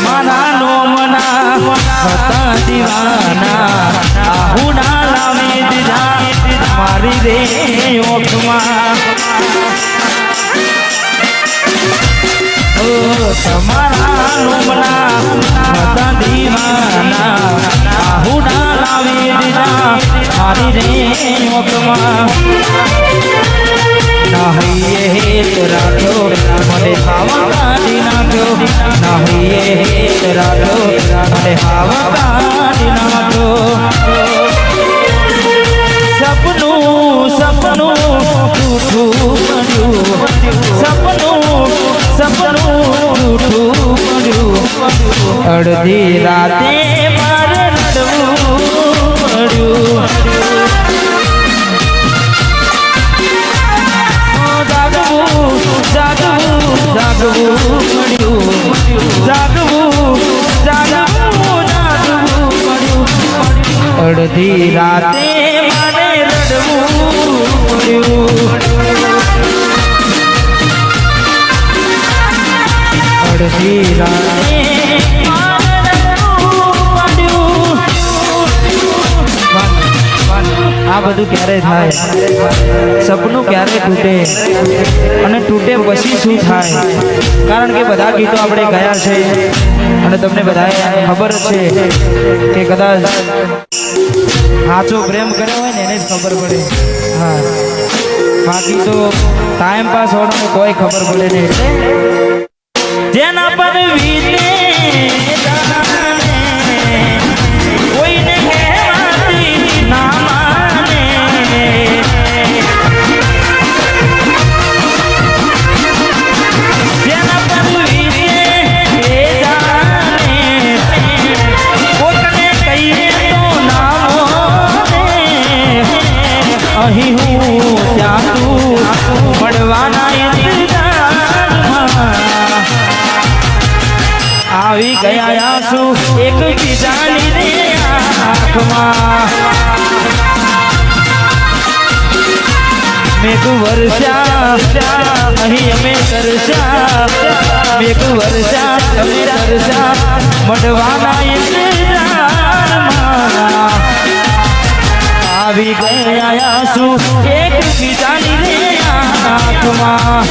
તમારા નોમના હતા દીવાના આહુડા લાવી દીધા મારી રે ઓખમાં તમારા નોમના હતા દીવાના આહુડા લાવી દીધા મારી રે ઓખમાં નાહીએ હેત રાખ્યો મને હાવા કાઢી નાખ્યો નાહીએ હેત રાખ્યો મને હાવા કાઢી નાખ્યો સપનું સપનું ટૂટું પડ્યું સપનું ટૂટું પડ્યું અડધી રાતે મારે રડવું પડ્યું અડધી રાતે મારે રડવું પડ્યું અડધી રાતે આ બધું ક્યારે થાય સપનું ક્યારે તૂટે અને તૂટે પછી શું થાય કારણ કે બધા ગીતો આપણે ગયા છે અને તમને બધાએ ખબર જ છે કે કદાચ સાચો પ્રેમ કર્યો હોય ને એને જ ખબર પડે હા બાકી તો ટાઈમ પાસ હોવાનો કોઈ ખબર પડે નહીં એટલે જેના પર વીતે કોઈને કહેવાતી ના અહીં હું ત્યાં તું મળવાના આવી ગયા આંસુ એક બીજાની રે આંખમાં મેઘ વર્ષા અહીં અમે તરસ્યા મેઘ વર્ષા અમે તરસ્યા મળવાના આવી ગયા આંસુ એક બીજાની રે આંખમાં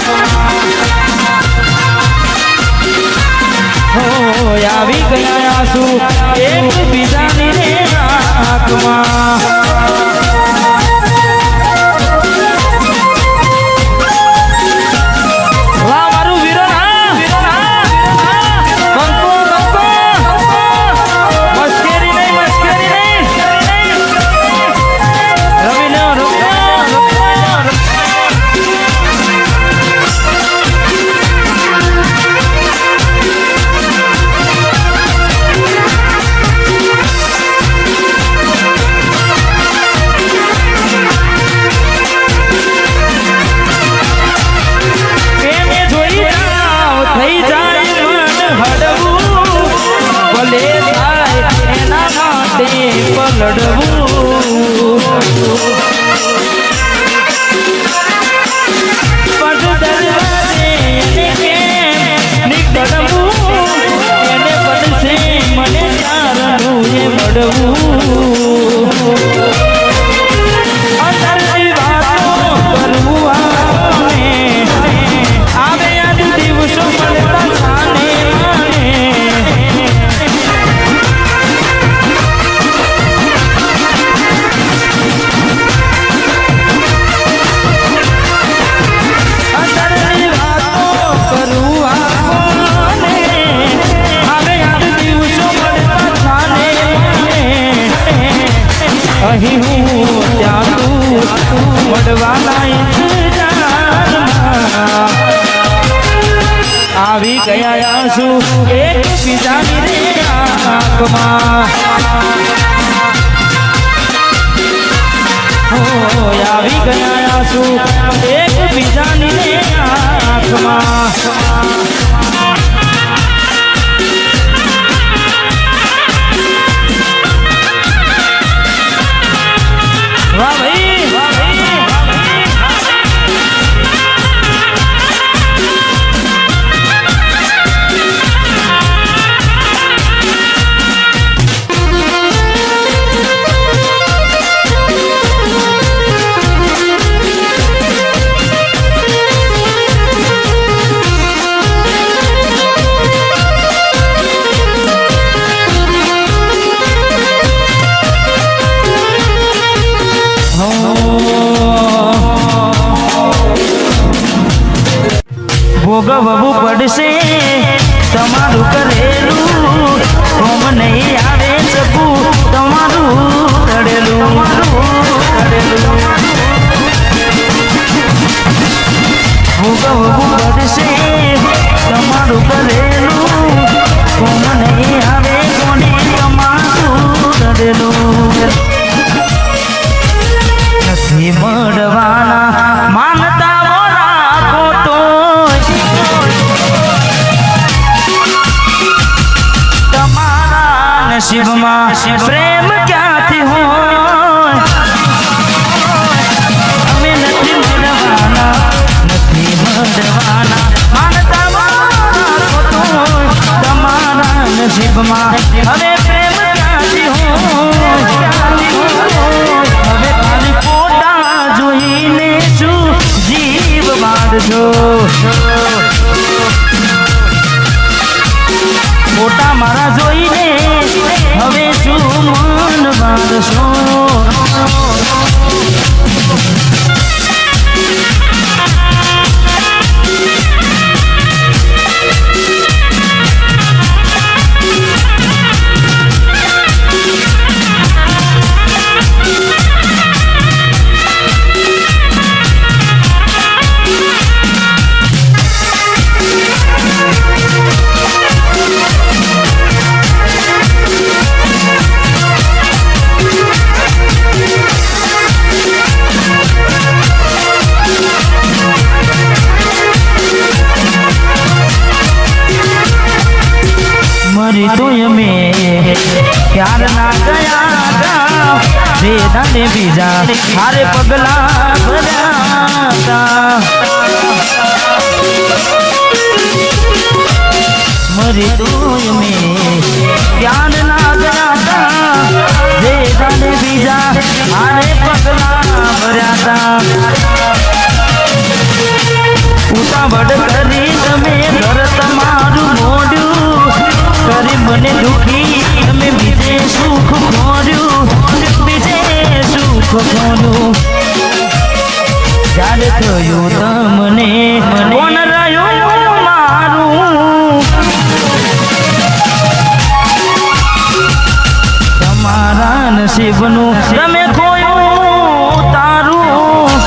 હો આવી ગયા આંસુ એક બીજાની રે આંખમાં અહીં હું ત્યાં તું મળવાના આવી ગયા આંસુ એક બીજાની રે આંખમાં આવી ગયા આંસુ એક બીજાની રે આંખમાં વાહ ભાઈ વાહ ભાઈ મોડેલું નથી મળવાના માનતા રાખો તો તમારા નસીબમાં પ્રેમ ક્યાંથી હોય અમે નથી મળવાના માનતા રાખો તો તમારા નસીબમાં હવે પ્રેમ ક્યાંથી હોય હવે ખાલી ફોટા જોઈને શું જીવ બાંધશો ફોટા મારા જોઈને હવે શું મન બાંધશો मरी तो में प्यार ना गया वेदा ने बीजा हारे पगला भर्या मरी तो में प्यार ना गया वेदा ने बीजा हारे पगला भर्या उता बड़ करी तमे घर तमारू मोड्યું કરી મને દુખી તમે બીજે સુખ ખોર્યું બીજે સુખ ખોર્યું જ્યારે થયું તમને કોણ રહ્યું મારું તમારા નસીબનું તમે ખોયું તારું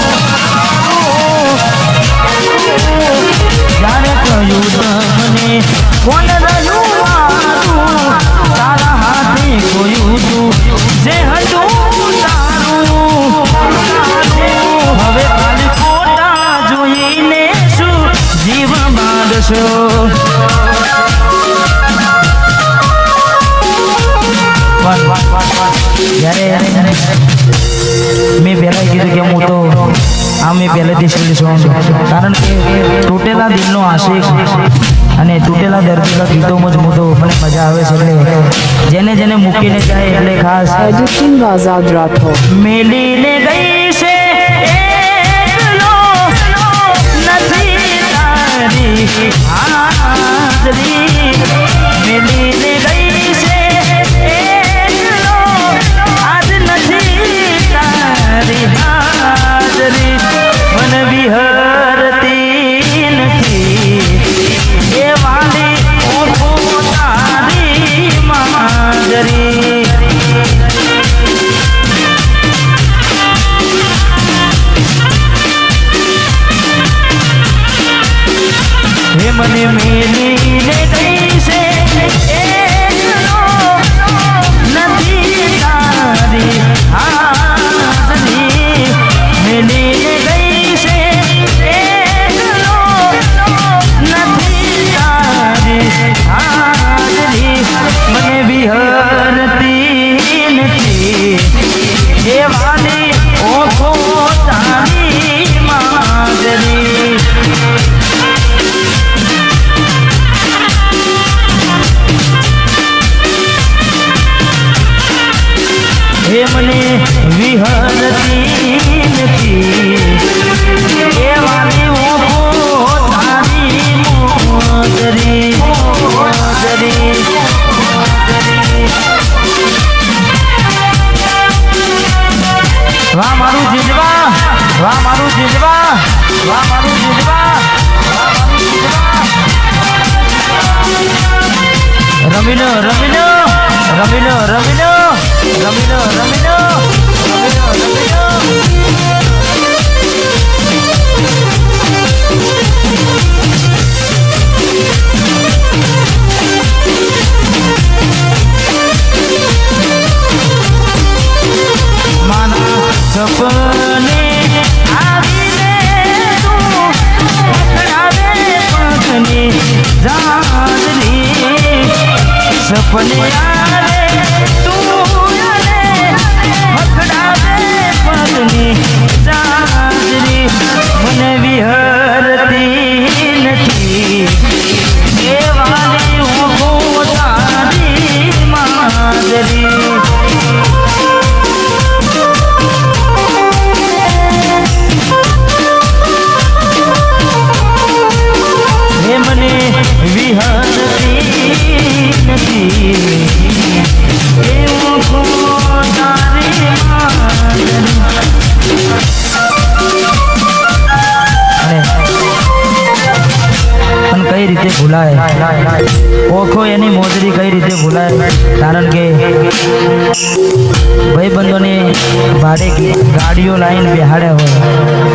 જ્યારે થયું તમને કોણ રહ્યું તારા હાથે ખોયું તું જે હતું તારું હવે ખાલી ફોટા જોઈને શું જીવ બાંધશો જ્યારે મેં પહેલા કીધું કે હું તો મેં પહેલેથી શીખી છું કારણ કે તૂટેલા દિલનો આશિક અને તૂટેલા દર્દીના ગીતોમાં જ મોટો મને મજા આવે છે એટલે જેને જેને મૂકીને જાય એટલે ખાસ એજુકિંગ આઝાદ રાઠોડ મેલીને ગઈ છે એકલો નથી તારી હાજરી મેલીને ગઈ છે એકલો આજ નથી તારી હાજરી મન વિહરતી નથી એ વાલી ઓઠો તારી માજરી હે મને મેલીને ગઈ છે એકલો નથી તારી હાજરી મેલીને ગઈ છે એકલો નથી તારી હાજરી મને વિહરતી નથી એ વાલી ઓઠો તારી માજરી હે મને વિહરતી નથી એ વાલી ઓહો તારી મોજરી મોજરી વાહ મારું જીજવા વાહ મારું જીજવા વાહ મારું જીજવા રમીનો રમીનો રમીનો રમીનો રમીનો રમીનો રમીનો રમીનો अपने यारे तू यारे पकड़ावे पगनी चादरी મને વિહરતી નથી એ વાલી હું તારી માદરી મને વિહરતી નથી એવું તારી પણ કઈ રીતે ભૂલાય ઓખો એની મોજરી કઈ રીતે ભૂલાય કારણ કે ભાઈબંધોને ભાડે ગાડીઓ લાઈન બેહાડ્યા હોય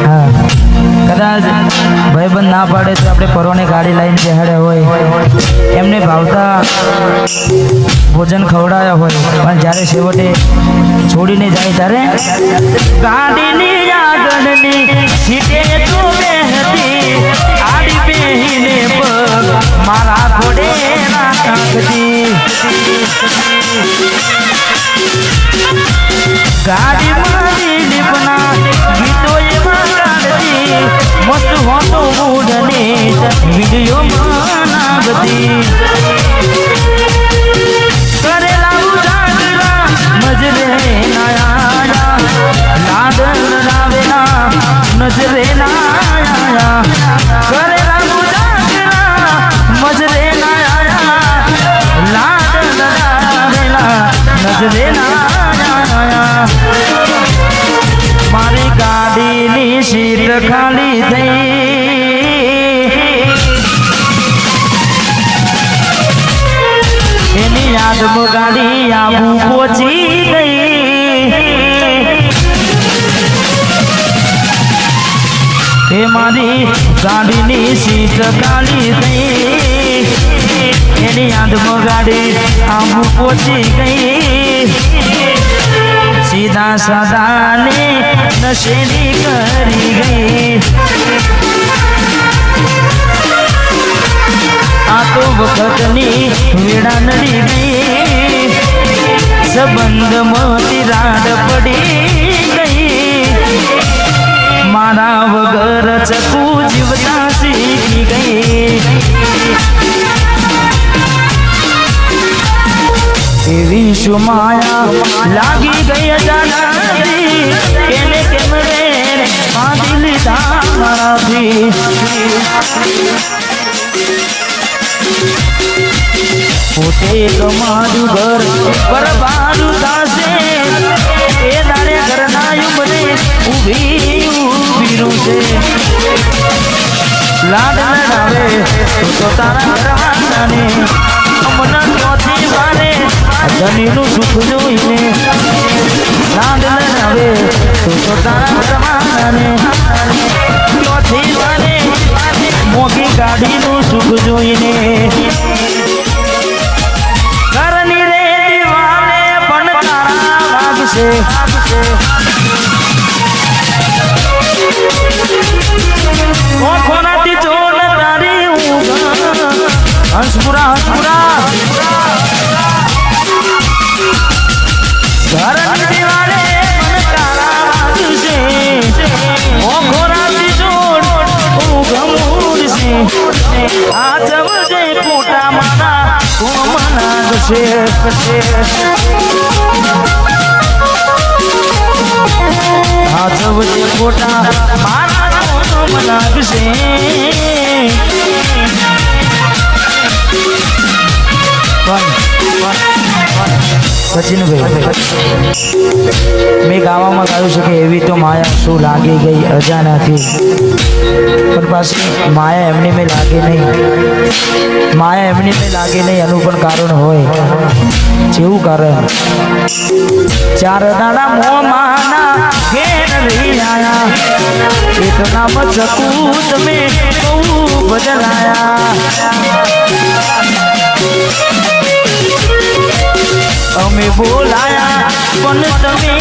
હા કદાચ ભાઈબંધ ના પાડે તો આપણે પરવાને ગાડી લાઈન બેહાડ્યા હોય એમને ભાવતા ભોજન ખવડાવ્યા હોય પણ જ્યારે છેવટે છોડીને જાય ત્યારે ગાડીની આગળની સીટે તો બેહતી આડી બેહીને પગ મારા ઘોડે રાખતી ગાડી મારી લીપના ગીતો એમાં કાઢતી મસ્ત હોતો મૂડને વિડીયો બનાવતી કરેલા ઉજાગરા મજરે નાયા લાડન રાવેલા નજરે નાયા કરેલા ઉજાગરા મજરે નાયા લાડન રાવેલા નજરે નાયા મારી ગાડીની સીટ ખાલી થઈ એની યાદમાં ગાડી આવું પહોંચી ગઈ એ મારી ગાડીની સીટ ખાલી થઈ એની યાદમાં ગાડી આવું પહોંચી ગઈ સીધા સાદાને નશેરી કરી ગઈ આ તો વખતની વેળા નડી ગઈ સંબંધમાં તિરાડ પડી ગઈ મારા વગર ચકુ જીવતા શીખી ગઈ એવી શું માયા લાગી ગઈ અજાણતી કેને કેમ રે બાંધી લીધા મારાથી પોતે તમારું ઘર બરબાદું થશે એ દાડે ઘરના મને ઊભી છે લાડ લડાવે તો તારા ઘરવાળાને મન ક્યોથી મારે ધનીનું સુખ જોઈને લાડ લડાવે તો તારા ઘરવાળાને ક્યોથી મારે મોટી ગાડીનું સુખ જોઈને ઘરની રે દિવાલે પણ તારા વાગશે ઓખોનાથી જોડ તારી ઊંઘ હંસપુરા ઘરની દિવાલે પણ તારા વાગશે ઓખોનાથી જોડ ઊંઘ મૂડશે આ જવજે પોટા મારા કોમનાગશે આ જવજે પોટા મારા કોમનાગશે સચિનભાઈ મેં ગાવામાં ગાયું છે કે એવી તો માયા શું લાગી ગઈ અજાણાથી પણ પાછી માયા એમની મેં લાગે નહીં માયા એમની મેં લાગે નહીં એનું પણ કારણ હોય જેવું કારણ ચાર દાડા મોમાના ઘેર રહી આયા એક નામ ચકુ તમે બહુ બદલાયા અમે બોલાયા પણ તમે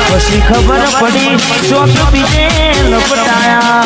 પછી ખબર પડી ચોક બીજે લપટાયા